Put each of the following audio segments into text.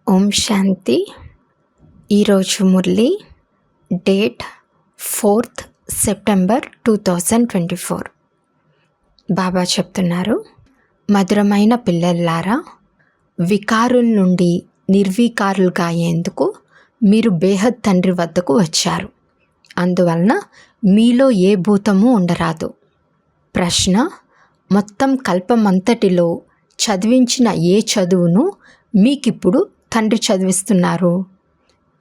ఓం శాంతి. ఈరోజు Murali date 4th September 2024. బాబా చెప్తున్నారు, మధురమైన పిల్లల్లారా, వికారుల నుండి నిర్వికారులుగా అయ్యేందుకు మీరు బేహద్ తండ్రి వద్దకు వచ్చారు. అందువలన మీలో ఏ భూతము ఉండరాదు. ప్రశ్న: మొత్తం కల్పమంతటిలో చదివించిన ఏ చదువును మీకిప్పుడు తండ్రి చదివిస్తున్నారు?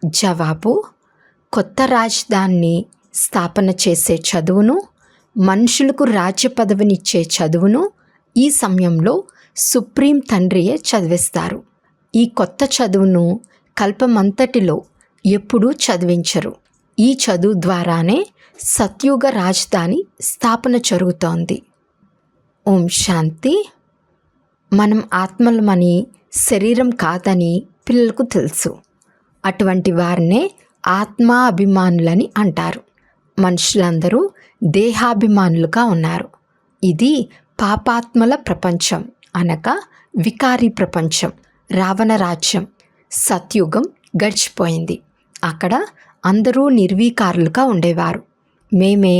జవాబు: కొత్త రాజధానిని స్థాపన చేసే చదువును, మనుషులకు రాజ్య పదవినిచ్చే చదువును ఈ సమయంలో సుప్రీం తండ్రియే చదివిస్తారు. ఈ కొత్త చదువును కల్పమంతటిలో ఎప్పుడూ చదివించరు. ఈ చదువు ద్వారానే సత్యుగ రాజధాని స్థాపన జరుగుతోంది. ఓం శాంతి. మనం ఆత్మలమని, శరీరం కాదని పిల్లలకు తెలుసు. అటువంటి వారినే ఆత్మాభిమానులని అంటారు. మనుషులందరూ దేహాభిమానులుగా ఉన్నారు. ఇది పాపాత్మల ప్రపంచం, అనగా వికారీ ప్రపంచం, రావణ రాజ్యం. సత్యుగం గడిచిపోయింది. అక్కడ అందరూ నిర్వీకారులుగా ఉండేవారు. మేమే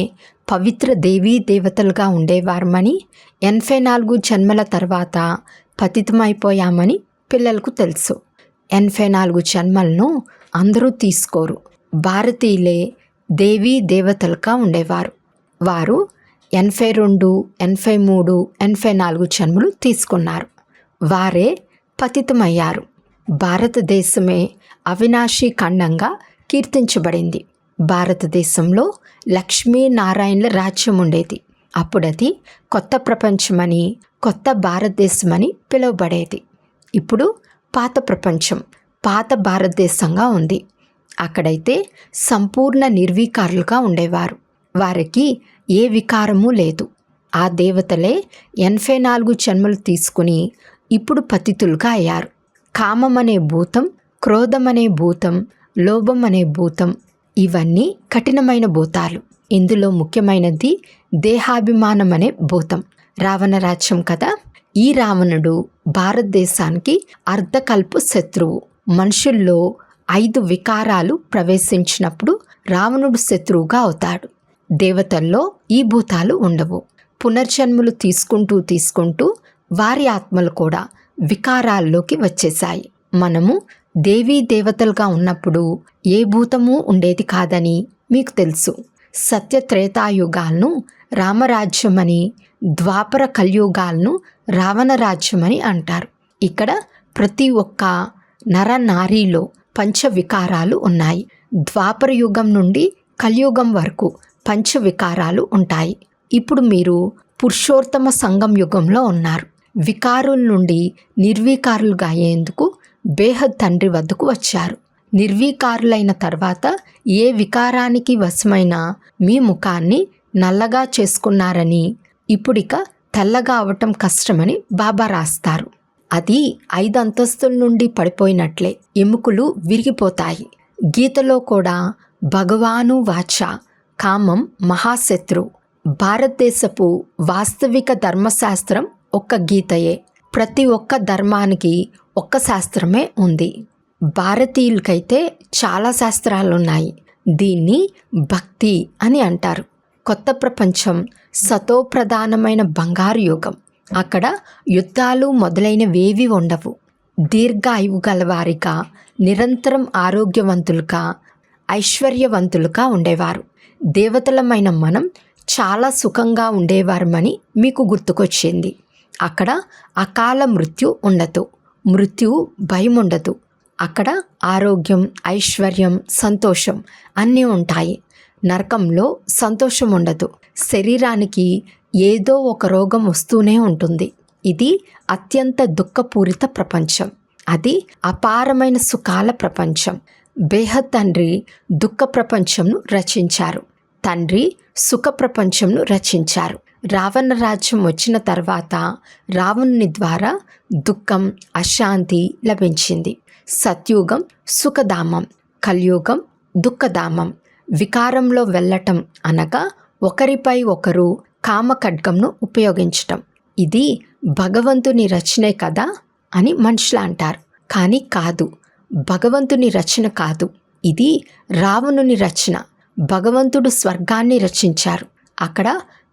పవిత్ర దేవీ దేవతలుగా ఉండేవారమని, 84 జన్మల తర్వాత పతితమైపోయామని పిల్లలకు తెలుసు. 84 జన్మలను అందరూ తీసుకోరు. భారతీయులే దేవీ దేవతలుగా ఉండేవారు. వారు 82, 83, 84 జన్మలు తీసుకున్నారు. వారే పతితమయ్యారు. భారతదేశమే అవినాశీ ఖండంగా కీర్తించబడింది. భారతదేశంలో లక్ష్మీనారాయణల రాజ్యం ఉండేది. అప్పుడది కొత్త ప్రపంచమని, కొత్త భారతదేశమని పిలువబడేది. ఇప్పుడు పాత ప్రపంచం, పాత భారతదేశంగా ఉంది. అక్కడైతే సంపూర్ణ నిర్వీకారులుగా ఉండేవారు. వారికి ఏ వికారము లేదు. ఆ దేవతలే 84 జన్మలు తీసుకుని ఇప్పుడు పతితులుగా అయ్యారు. కామం అనే భూతం, క్రోధం అనే భూతం, లోభం అనే భూతం, ఇవన్నీ కఠినమైన భూతాలు. ఇందులో ముఖ్యమైనది దేహాభిమానం అనే భూతం. రావణ రాజ్యం కదా. ఈ రావణుడు భారతదేశానికి అర్ధకల్పు శత్రువు. మనుషుల్లో 5 వికారాలు ప్రవేశించినప్పుడు రావణుడు శత్రువుగా అవుతాడు. దేవతల్లో ఈ భూతాలు ఉండవు. పునర్జన్మలు తీసుకుంటూ వారి ఆత్మలు కూడా వికారాల్లోకి వచ్చేశాయి. మనము దేవీ దేవతలుగా ఉన్నప్పుడు ఏ భూతము ఉండేది కాదని మీకు తెలుసు. సత్యత్రేతాయుగాలను రామరాజ్యమని, ద్వాపర కలియుగాలను రావణ రాజ్యమని అంటారు. ఇక్కడ ప్రతి ఒక్క నరనారీలో పంచవికారాలు ఉన్నాయి. ద్వాపర యుగం నుండి కలియుగం వరకు పంచవికారాలు ఉంటాయి. ఇప్పుడు మీరు పురుషోత్తమ సంగం యుగంలో ఉన్నారు. వికారుల నుండి నిర్వీకారులుగా అయ్యేందుకు బేహద్ తండ్రి వద్దకు వచ్చారు. నిర్వీకారులైన తర్వాత ఏ వికారానికి వశమైనా మీ ముఖాన్ని నల్లగా చేసుకున్నారని, ఇప్పుడిక తెల్లగా అవటం కష్టమని బాబా రాస్తారు. అది 5 అంతస్తుల నుండి పడిపోయినట్లే ఎముకలు విరిగిపోతాయి. గీతలో కూడా భగవాను వాచ, కామం మహాశత్రు. భారతదేశపు వాస్తవిక ధర్మశాస్త్రం ఒక్క గీతయే. ప్రతి ఒక్క ధర్మానికి ఒక్క శాస్త్రమే ఉంది. భారతీయులకైతే చాలా శాస్త్రాలున్నాయి. దీన్ని భక్తి అని అంటారు. కొత్త ప్రపంచం సతోప్రధానమైన బంగారు యుగం. అక్కడ యుద్ధాలు మొదలైనవేవి ఉండవు. దీర్ఘాయువు గలవారిగా, నిరంతరం ఆరోగ్యవంతులుగా, ఐశ్వర్యవంతులుగా ఉండేవారు. దేవతలమైన మనం చాలా సుఖంగా ఉండేవారమని మీకు గుర్తుకొచ్చింది. అక్కడ అకాల మృత్యు ఉండదు. మృత్యువు భయం ఉండదు. అక్కడ ఆరోగ్యం, ఐశ్వర్యం, సంతోషం అన్నీ ఉంటాయి. నరకంలో సంతోషం ఉండదు. శరీరానికి ఏదో ఒక రోగం వస్తూనే ఉంటుంది. ఇది అత్యంత దుఃఖపూరిత ప్రపంచం. అది అపారమైన సుఖాల ప్రపంచం. బేహద్ తండ్రి దుఃఖ ప్రపంచంను రచించారు. తండ్రి సుఖ ప్రపంచంను రచించారు. రావణ రాజ్యం వచ్చిన తర్వాత రావణుని ద్వారా దుఃఖం, అశాంతి లభించింది. సత్యుగం సుఖధామం, కలియుగం దుఃఖధామం. వికారంలో వెళ్ళటం అనగా ఒకరిపై ఒకరు కామఖడ్గంను ఉపయోగించటం. ఇది భగవంతుని రచనే కదా అని మనుషులు అంటారు. కానీ కాదు. భగవంతుని రచన కాదు, ఇది రావణుని రచన. భగవంతుడు స్వర్గాన్ని రచించారు. అక్కడ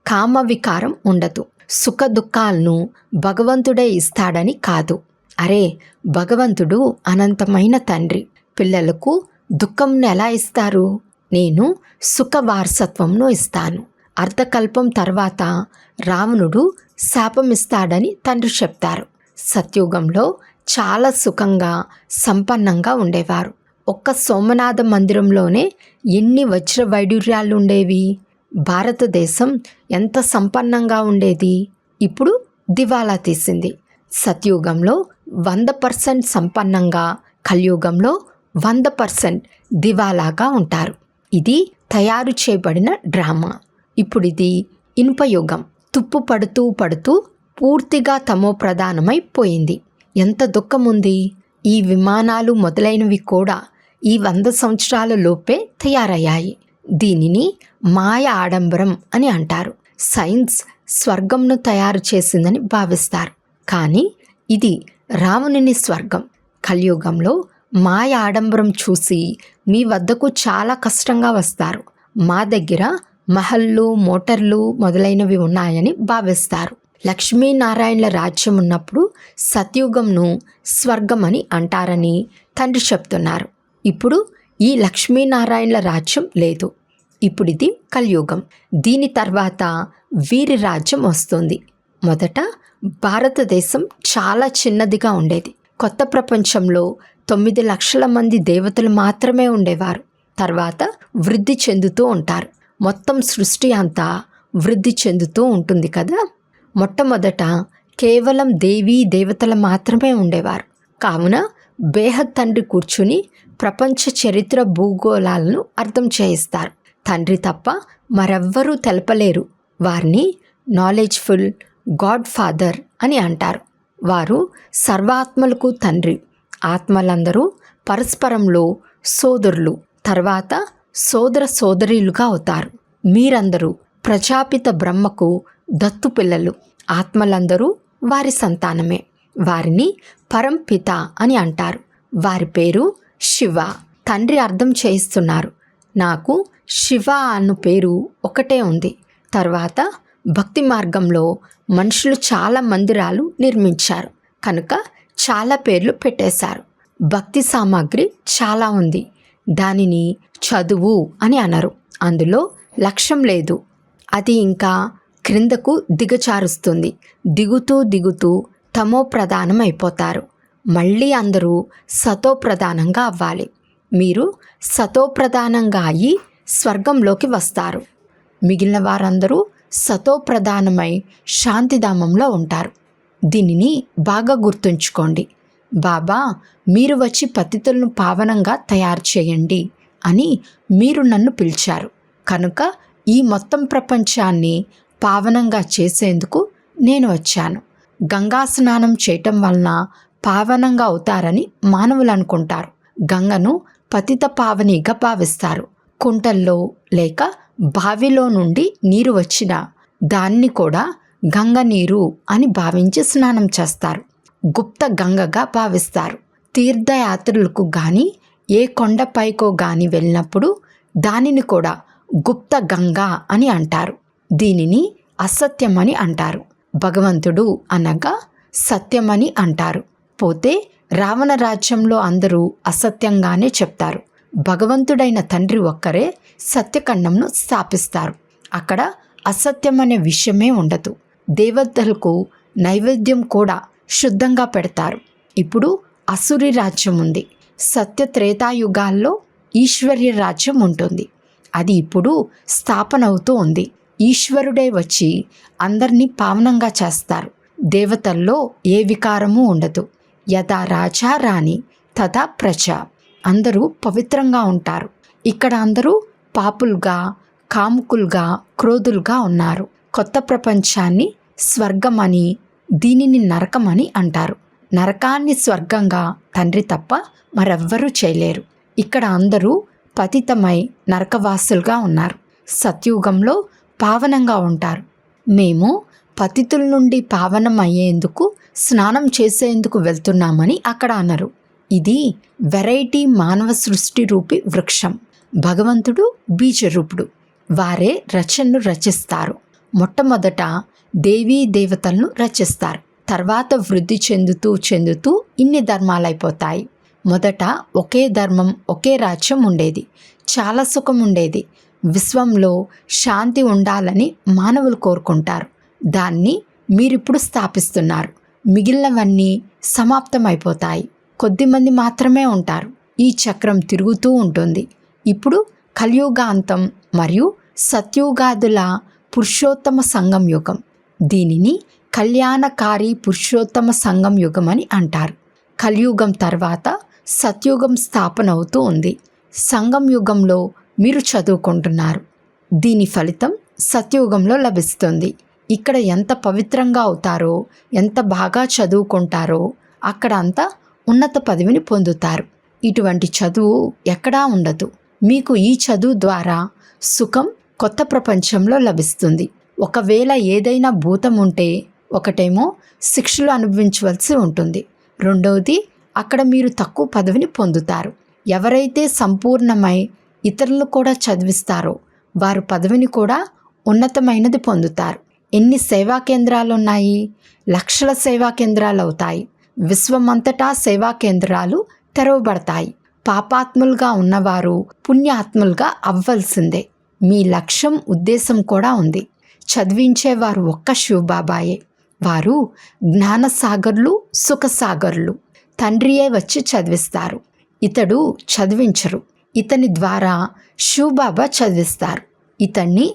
కామ వికారం ఉండదు. సుఖ దుఃఖాలను భగవంతుడే ఇస్తాడని కాదు. అరే, భగవంతుడు అనంతమైన తండ్రి. పిల్లలకు దుఃఖంను ఎలా ఇస్తారు? నేను సుఖ వారసత్వంను ఇస్తాను. అర్ధకల్పం తర్వాత రావణుడు శాపం ఇస్తాడని తండ్రి చెప్తారు. సత్యుగంలో చాలా సుఖంగా సంపన్నంగా ఉండేవారు. ఒక్క సోమనాథ మందిరంలోనే ఎన్ని వజ్ర వైడూర్యాలు ఉండేవి. భారతదేశం ఎంత సంపన్నంగా ఉండేది. ఇప్పుడు దివాలా తీసింది. సత్యుగంలో 100% సంపన్నంగా, కలియుగంలో 100% దివాలాగా ఉంటారు. ఇది తయారు చేయబడిన డ్రామా. ఇప్పుడు ఇది ఇనుపయుగం. తుప్పు పడుతూ పడుతూ పూర్తిగా తమో ప్రధానమైపోయింది. ఎంత దుఃఖముంది. ఈ విమానాలు మొదలైనవి కూడా ఈ 100 సంవత్సరాల లోపే తయారయ్యాయి. దీనిని మాయ ఆడంబరం అని అంటారు. సైన్స్ స్వర్గంను తయారు చేసిందని భావిస్తారు. కానీ ఇది రావణుని స్వర్గం. కలియుగంలో మాయ ఆడంబరం చూసి మీ వద్దకు చాలా కష్టంగా వస్తారు. మా దగ్గర మహల్లు, మోటార్లు మొదలైనవి ఉన్నాయని భావిస్తారు. లక్ష్మీనారాయణల రాజ్యం ఉన్నప్పుడు సత్యుగంను స్వర్గం అని అంటారని తండ్రి చెప్తున్నారు. ఇప్పుడు ఈ లక్ష్మీనారాయణల రాజ్యం లేదు. ఇప్పుడు ఇది కలియుగం. దీని తర్వాత వీరి రాజ్యం వస్తుంది. మొదట భారతదేశం చాలా చిన్నదిగా ఉండేది. కొత్త ప్రపంచంలో 9 లక్షల మంది దేవతలు మాత్రమే ఉండేవారు. తర్వాత వృద్ధి చెందుతూ ఉంటారు. మొత్తం సృష్టి అంతా వృద్ధి చెందుతూ ఉంటుంది కదా. మొట్టమొదట కేవలం దేవీ దేవతలు మాత్రమే ఉండేవారు. కావున బేహద్ తండ్రి కూర్చుని ప్రపంచ చరిత్ర భూగోళాలను అర్థం చేయిస్తారు. తండ్రి తప్ప మరెవ్వరూ తెలపలేరు. వారిని నాలెడ్జ్ఫుల్ గాడ్ ఫాదర్ అని అంటారు. వారు సర్వాత్మలకు తండ్రి. ఆత్మలందరూ పరస్పరంలో సోదరులు, తర్వాత సోదర సోదరీలుగా అవుతారు. మీరందరూ ప్రజాపిత బ్రహ్మకు దత్తు పిల్లలు. ఆత్మలందరూ వారి సంతానమే. వారిని పరంపిత అని అంటారు. వారి పేరు శివ. తండ్రి అర్థం చేయిస్తున్నారు. నాకు శివ అన్న పేరు ఒకటే ఉంది. తర్వాత భక్తి మార్గంలో మనుషులు చాలా మందిరాలు నిర్మించారు కనుక చాలా పేర్లు పెట్టేశారు. భక్తి సామాగ్రి చాలా ఉంది. దానిని చదువు అని అనరు. అందులో లక్ష్యం లేదు. అది ఇంకా క్రిందకు దిగచారుస్తుంది. దిగుతూ దిగుతూ తమో ప్రధానం అయిపోతారు. మళ్ళీ అందరూ సతో ప్రధానంగా అవ్వాలి. మీరు సతో ప్రధానంగా అయ్యి స్వర్గంలోకి వస్తారు. మిగిలిన వారందరూ సతో ప్రధానమై శాంతిధామంలో ఉంటారు. దీనిని బాగా గుర్తుంచుకోండి. బాబా, మీరు వచ్చి పతితులను పావనంగా తయారు చేయండి అని మీరు నన్ను పిలిచారు. కనుక ఈ మొత్తం ప్రపంచాన్ని పావనంగా చేసేందుకు నేను వచ్చాను. గంగా స్నానం చేయటం వలన పావనంగా అవుతారని మానవులు అనుకుంటారు. గంగను పతిత పావనిగా భావిస్తారు. కుంటల్లో లేక బావిలో నుండి నీరు వచ్చిన దాన్ని కూడా గంగ నీరు అని భావించి స్నానం చేస్తారు. గుప్త గంగగా భావిస్తారు. తీర్థయాత్రలకు కానీ ఏ కొండపైకో కానీ వెళ్ళినప్పుడు దానిని కూడా గుప్త గంగా అని అంటారు. దీనిని అసత్యమని అంటారు. భగవంతుడు అనగా సత్యమని అంటారు. పోతే రావణ రాజ్యంలో అందరూ అసత్యంగానే చెప్తారు. భగవంతుడైన తండ్రి ఒక్కరే సత్యఖండంను స్థాపిస్తారు. అక్కడ అసత్యం అనే విషయమే ఉండదు. దేవతలకు నైవేద్యం కూడా శుద్ధంగా పెడతారు. ఇప్పుడు అసురి రాజ్యం ఉంది. సత్య త్రేతాయుగాల్లో ఈశ్వర్య రాజ్యం ఉంటుంది. అది ఇప్పుడు స్థాపన అవుతూ ఉంది. ఈశ్వరుడే వచ్చి అందరినీ పావనంగా చేస్తారు. దేవతల్లో ఏ వికారము ఉండదు. యథా రాజా రాణి తథా ప్రజ. అందరూ పవిత్రంగా ఉంటారు. ఇక్కడ అందరూ పాపులుగా, కాముకులుగా, క్రోధులుగా ఉన్నారు. కొత్త ప్రపంచాన్ని స్వర్గమని, దీనిని నరకమని అంటారు. నరకాన్ని స్వర్గంగా తండ్రి తప్ప మరెవ్వరూ చేయలేరు. ఇక్కడ అందరూ పతితమై నరకవాసులుగా ఉన్నారు. సత్యుగంలో పావనంగా ఉంటారు. మేము పతితుల నుండి పావనం అయ్యేందుకు స్నానం చేసేందుకు వెళ్తున్నామని అక్కడ అనరు. ఇది వెరైటీ మానవ సృష్టి రూపి వృక్షం. భగవంతుడు బీజరూపుడు. వారే రచనను రచిస్తారు. మొట్టమొదట దేవీ దేవతలను రచిస్తారు. తర్వాత వృద్ధి చెందుతూ చెందుతూ ఇన్ని ధర్మాలైపోతాయి. మొదట ఒకే ధర్మం, ఒకే రాజ్యం ఉండేది. చాలా సుఖం ఉండేది. విశ్వంలో శాంతి ఉండాలని మానవులు కోరుకుంటారు. దాన్ని మీరిప్పుడు స్థాపిస్తున్నారు. మిగిలినవన్నీ సమాప్తమైపోతాయి. కొద్దిమంది మాత్రమే ఉంటారు. ఈ చక్రం తిరుగుతూ ఉంటుంది. ఇప్పుడు కలియుగాంతం మరియు సత్యుగాదుల పురుషోత్తమ సంగం యుగం. దీనిని కళ్యాణకారి పురుషోత్తమ సంగం యుగం అని అంటారు. కలియుగం తర్వాత సత్యుగం స్థాపన అవుతూ ఉంది. సంగం యుగంలో మీరు చదువుకుంటున్నారు. దీని ఫలితం సత్యుగంలో లభిస్తుంది. ఇక్కడ ఎంత పవిత్రంగా అవుతారో, ఎంత బాగా చదువుకుంటారో అక్కడ అంత ఉన్నత పదవిని పొందుతారు. ఇటువంటి చదువు ఎక్కడా ఉండదు. మీకు ఈ చదువు ద్వారా సుఖం కొత్త ప్రపంచంలో లభిస్తుంది. ఒకవేళ ఏదైనా భూతం ఉంటే ఒకటేమో శిక్షలు అనుభవించవలసి ఉంటుంది. రెండవది అక్కడ మీరు తక్కువ పదవిని పొందుతారు. ఎవరైతే సంపూర్ణమై ఇతరులు కూడా చదివిస్తారో వారు పదవిని కూడా ఉన్నతమైనది పొందుతారు. ఎన్ని సేవా కేంద్రాలు ఉన్నాయి? లక్షల సేవా కేంద్రాలు అవుతాయి. విశ్వమంతటా సేవా కేంద్రాలు తెరవబడతాయి. పాపాత్ములుగా ఉన్నవారు పుణ్యాత్ములుగా అవ్వాల్సిందే. మీ లక్ష్యం, ఉద్దేశం కూడా ఉంది. చదివించేవారు ఒక్క శివబాబాయే. వారు జ్ఞానసాగర్లు, సుఖసాగర్లు. తండ్రియే వచ్చి చదివిస్తారు. ఇతడు చదివించరు. ఇతని ద్వారా శివబాబా చదివిస్తారు. ఇతన్ని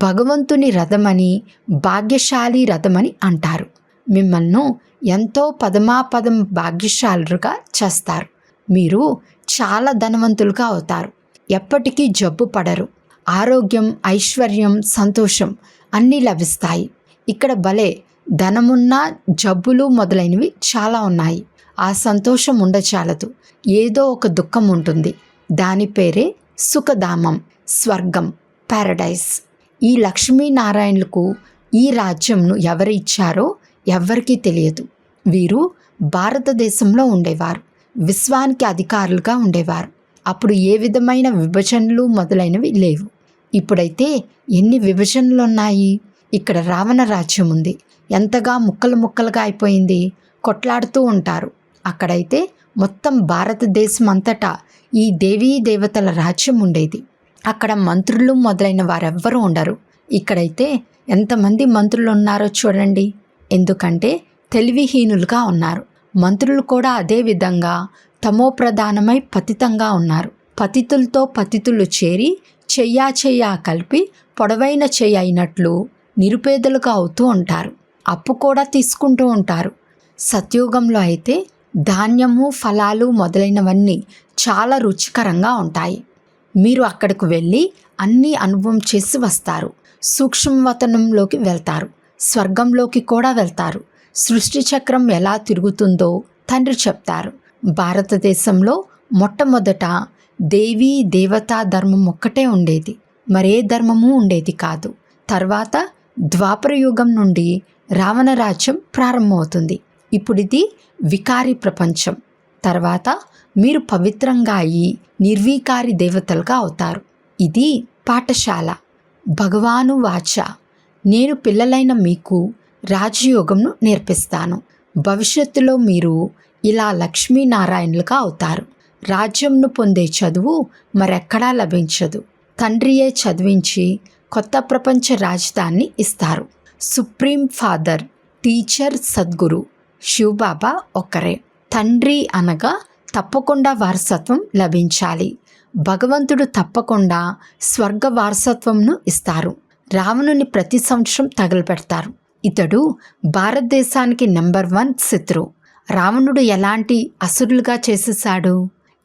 భగవంతుని రథమని, భాగ్యశాలి రథమని అంటారు. మిమ్మల్ని ఎంతో పదమాపదం భాగ్యశాలుగా చేస్తారు. మీరు చాలా ధనవంతులుగా అవుతారు. ఎప్పటికీ జబ్బు పడరు. ఆరోగ్యం, ఐశ్వర్యం, సంతోషం అన్నీ లభిస్తాయి. ఇక్కడ భలే ధనమున్నా జబ్బులు మొదలైనవి చాలా ఉన్నాయి. ఆ సంతోషం ఉండచాలదు. ఏదో ఒక దుఃఖం ఉంటుంది. దాని పేరే సుఖధామం, స్వర్గం, పారడైస్. ఈ లక్ష్మీనారాయణులకు ఈ రాజ్యంను ఎవరు ఇచ్చారో ఎవ్వరికీ తెలియదు. వీరు భారతదేశంలో ఉండేవారు. విశ్వానికి అధికారులుగా ఉండేవారు. అప్పుడు ఏ విధమైన విభజనలు మొదలైనవి లేవు. ఇప్పుడైతే ఎన్ని విభజనలు ఉన్నాయి. ఇక్కడ రావణ రాజ్యం ఉంది. ఎంతగా ముక్కలు ముక్కలుగా అయిపోయింది. కొట్లాడుతూ ఉంటారు. అక్కడైతే మొత్తం భారతదేశం అంతటా ఈ దేవీ దేవతల రాజ్యం ఉండేది. అక్కడ మంత్రులు మొదలైన వారెవ్వరూ ఉండరు. ఇక్కడైతే ఎంతమంది మంత్రులు ఉన్నారో చూడండి. ఎందుకంటే తెలివిహీనులుగా ఉన్నారు. మంత్రులు కూడా అదే విధంగా తమోప్రధానమై పతితంగా ఉన్నారు. పతితులతో పతితులు చేరి చెయ్యా కలిపి పొడవైన చెయ్యి అయినట్లు నిరుపేదలుగా అవుతూ ఉంటారు. అప్పు కూడా తీసుకుంటూ ఉంటారు. సత్యుగంలో అయితే ధాన్యము, ఫలాలు మొదలైనవన్నీ చాలా రుచికరంగా ఉంటాయి. మీరు అక్కడికి వెళ్ళి అన్నీ అనుభవం చేసి వస్తారు. సూక్ష్మవతనంలోకి వెళ్తారు. స్వర్గంలోకి కూడా వెళ్తారు. సృష్టి చక్రం ఎలా తిరుగుతుందో తండ్రి చెప్తారు. భారతదేశంలో మొట్టమొదట దేవీ దేవతా ధర్మం ఒక్కటే ఉండేది. మరే ధర్మము ఉండేది కాదు. తర్వాత ద్వాపర యుగం నుండి రావణ రాజ్యం ప్రారంభమవుతుంది. ఇప్పుడు ఇది వికారి ప్రపంచం. తర్వాత మీరు పవిత్రంగా అయ్యి నిర్వీకారి దేవతలుగా అవుతారు. ఇది పాఠశాల. భగవాను వాచ, నేను పిల్లలైన మీకు రాజయోగంను నేర్పిస్తాను. భవిష్యత్తులో మీరు ఇలా లక్ష్మీనారాయణులుగా అవుతారు. రాజ్యంను పొందే చదువు మరెక్కడా లభించదు. తండ్రియే చదివించి కొత్త ప్రపంచ రాజధానిని ఇస్తారు. సుప్రీం ఫాదర్, టీచర్, సద్గురు శివబాబా ఒక్కరే. తండ్రి అనగా తప్పకుండా వారసత్వం లభించాలి. భగవంతుడు తప్పకుండా స్వర్గ వారసత్వంను ఇస్తారు. రావణుని ప్రతి సంవత్సరం తగలపెడతారు. ఇతడు భారతదేశానికి నెంబర్ 1 శత్రు. రావణుడు ఎలాంటి అసురులుగా చేసేశాడు.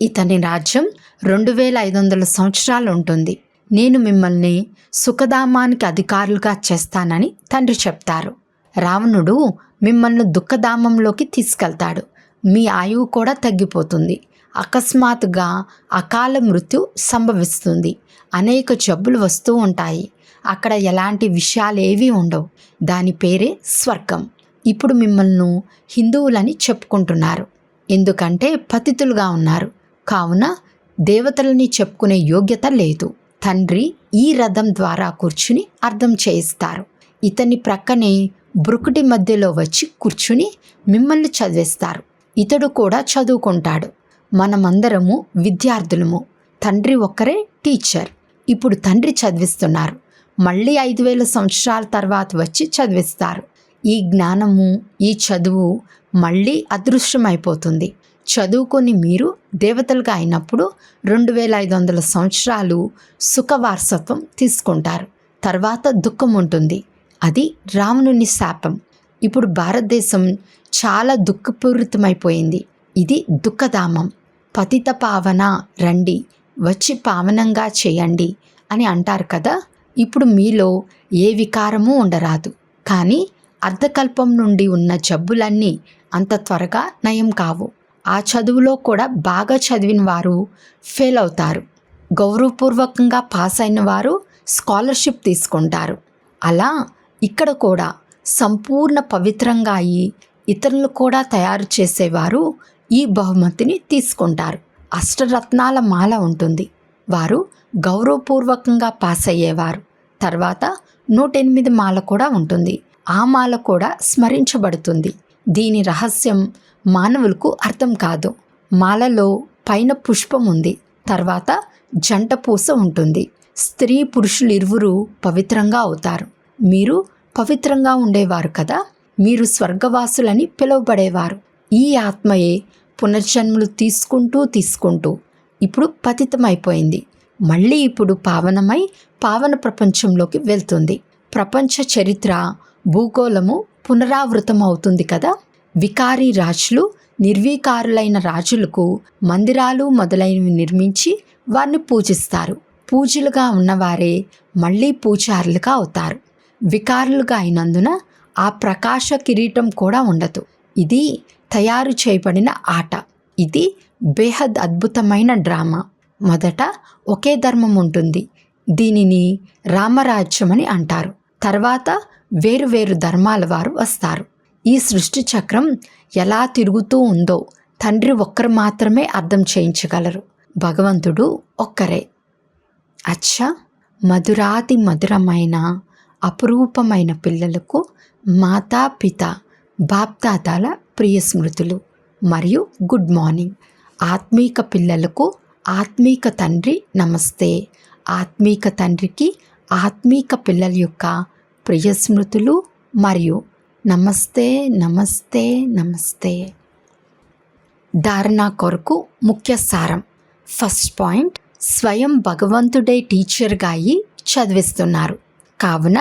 ఇతని రాజ్యం 2500 సంవత్సరాలు ఉంటుంది. నేను మిమ్మల్ని సుఖధామానికి అధికారులుగా చేస్తానని తండ్రి చెప్తారు. రావణుడు మిమ్మల్ని దుఃఖధామంలోకి తీసుకెళ్తాడు. మీ ఆయువు కూడా తగ్గిపోతుంది. అకస్మాత్తుగా అకాల మృత్యు సంభవిస్తుంది. అనేక జబ్బులు వస్తూ ఉంటాయి. అక్కడ ఎలాంటి విషయాలేవీ ఉండవు. దాని పేరే స్వర్గం. ఇప్పుడు మిమ్మల్ని హిందువులని చెప్పుకుంటున్నారు. ఎందుకంటే పతితులుగా ఉన్నారు. కావున దేవతలని చెప్పుకునే యోగ్యత లేదు. తండ్రి ఈ రథం ద్వారా కూర్చుని అర్థం చేయిస్తారు. ఇతని ప్రక్కనే బ్రుకుటి మధ్యలో వచ్చి కూర్చుని మిమ్మల్ని చదివిస్తారు. ఇతడు కూడా చదువుకుంటాడు. మనమందరము విద్యార్థులము. తండ్రి ఒక్కరే టీచర్. ఇప్పుడు తండ్రి చదివిస్తున్నారు. మళ్ళీ 5000 సంవత్సరాల తర్వాత వచ్చి చదివిస్తారు. ఈ జ్ఞానము, ఈ చదువు మళ్ళీ అదృశ్యమైపోతుంది. చదువుకొని మీరు దేవతలుగా అయినప్పుడు 2500 సంవత్సరాలు సుఖవారసత్వం తీసుకుంటారు. తర్వాత దుఃఖం ఉంటుంది. అది రావణుని శాపం. ఇప్పుడు భారతదేశం చాలా దుఃఖపూరితమైపోయింది. ఇది దుఃఖధామం. పతిత పావన రండి, వచ్చి పావనంగా చేయండి అని అంటారు కదా. ఇప్పుడు మీలో ఏ వికారము ఉండరాదు. కానీ అర్ధకల్పం నుండి ఉన్న జబ్బులన్నీ అంత త్వరగా నయం కావు. ఆ చదువులో కూడా బాగా చదివిన వారు ఫెయిల్ అవుతారు. గౌరవపూర్వకంగా పాస్ అయిన వారు స్కాలర్షిప్ తీసుకుంటారు. అలా ఇక్కడ కూడా సంపూర్ణ పవిత్రంగా అయ్యి ఇతరులు కూడా తయారు చేసేవారు ఈ బహుమతిని తీసుకుంటారు. అష్టరత్నాల మాల ఉంటుంది. వారు గౌరవపూర్వకంగా పాస్ అయ్యేవారు. తర్వాత 108 మాల కూడా ఉంటుంది. ఆ మాల కూడా స్మరించబడుతుంది. దీని రహస్యం మానవులకు అర్థం కాదు. మాలలో పైన పుష్పం ఉంది. తర్వాత జంట పూస ఉంటుంది. స్త్రీ పురుషులు ఇరువురు పవిత్రంగా అవుతారు. మీరు పవిత్రంగా ఉండేవారు కదా. మీరు స్వర్గవాసులని పిలువబడేవారు. ఈ ఆత్మయే పునర్జన్మలు తీసుకుంటూ ఇప్పుడు పతితమైపోయింది. మళ్ళీ ఇప్పుడు పావనమై పావన ప్రపంచంలోకి వెళ్తుంది. ప్రపంచ చరిత్ర భూగోళము పునరావృతం అవుతుంది కదా. వికారీ రాజులు నిర్వీకారులైన రాజులకు మందిరాలు మొదలైనవి నిర్మించి వారిని పూజిస్తారు. పూజలుగా ఉన్నవారే మళ్ళీ పూజారులుగా అవుతారు. వికారులుగా అయినందున ఆ ప్రకాశ కిరీటం కూడా ఉండదు. ఇది తయారు చేయబడిన ఆట. ఇది బేహద్ అద్భుతమైన డ్రామా. మొదట ఒకే ధర్మం ఉంటుంది. దీనిని రామరాజ్యం అని అంటారు. తర్వాత వేరు వేరు ధర్మాల వారు వస్తారు. ఈ సృష్టి చక్రం ఎలా తిరుగుతూ ఉందో తండ్రి ఒక్కరు మాత్రమే అర్థం చేయించగలరు. భగవంతుడు ఒక్కరే. అచ్చా, మధురాతి మధురమైన అపురూపమైన పిల్లలకు మాతాపిత బాప్దాదాల ప్రియ స్మృతులు మరియు గుడ్ మార్నింగ్. ఆత్మీక పిల్లలకు ఆత్మీక తండ్రి నమస్తే. ఆత్మీక తండ్రికి ఆత్మీక పిల్లల యొక్క ప్రియ స్మృతులు మరియు నమస్తే నమస్తే నమస్తే. ధారణ కొరకు ముఖ్య సారం. ఫస్ట్ పాయింట్, స్వయం భగవంతుడే టీచర్గా అయ్యి చదివిస్తున్నారు. కావున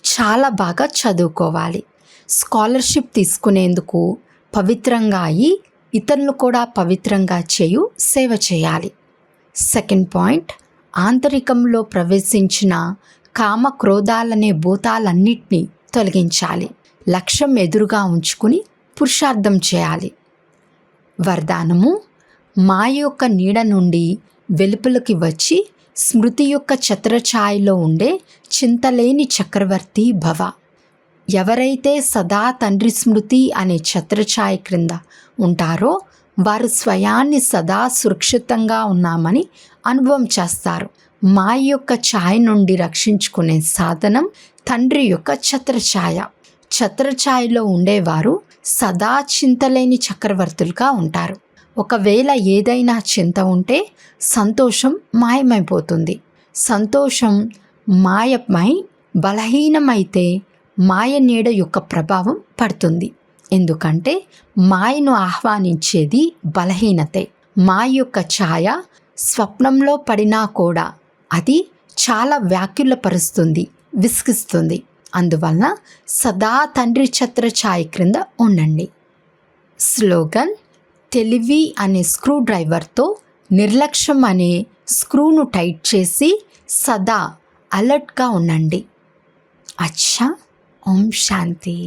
చాలా బాగా చదువుకోవాలి. స్కాలర్షిప్ తీసుకునేందుకు పవిత్రంగా అయ్యి ఇతరులు కూడా పవిత్రంగా సేవ చేయాలి. సెకండ్ పాయింట్, ఆంతరికంలో ప్రవేశించిన కామ క్రోధాలనే భూతాలన్నిటినీ తొలగించాలి. లక్ష్యం ఎదురుగా ఉంచుకుని పురుషార్థం చేయాలి. వరదానము, మాయ యొక్క నీడ నుండి వెలుపలికి వచ్చి స్మృతి యొక్క ఛత్రఛాయలో ఉండే చింతలేని చక్రవర్తి భవ. ఎవరైతే సదా తండ్రి స్మృతి అనే ఛత్రఛాయ క్రింద ఉంటారో వారు స్వయాన్ని సదా సురక్షితంగా ఉన్నామని అనుభవం చేస్తారు. మాయ యొక్క ఛాయ నుండి రక్షించుకునే సాధనం తండ్రి యొక్క ఛత్రఛాయ. ఛత్రఛాయలో ఉండేవారు సదా చింతలేని చక్రవర్తులుగా ఉంటారు. ఒకవేళ ఏదైనా చింత ఉంటే సంతోషం మాయమైపోతుంది. సంతోషం మాయమై బలహీనమైతే మాయ నీడ యొక్క ప్రభావం పడుతుంది. ఎందుకంటే మాయను ఆహ్వానించేది బలహీనతే. మాయ యొక్క ఛాయ స్వప్నంలో పడినా కూడా అది చాలా వ్యాకులపరుస్తుంది, విసిగిస్తుంది. అందువలన సదా తండ్రి ఛత్ర ఛాయ క్రింద ఉండండి. స్లోగన్, తెలివి అనే స్క్రూ డ్రైవర్తో నిర్లక్ష్యం అనే స్క్రూను టైట్ చేసి సదా అలర్ట్గా ఉండండి. అచ్చా, ఓం శాంతి.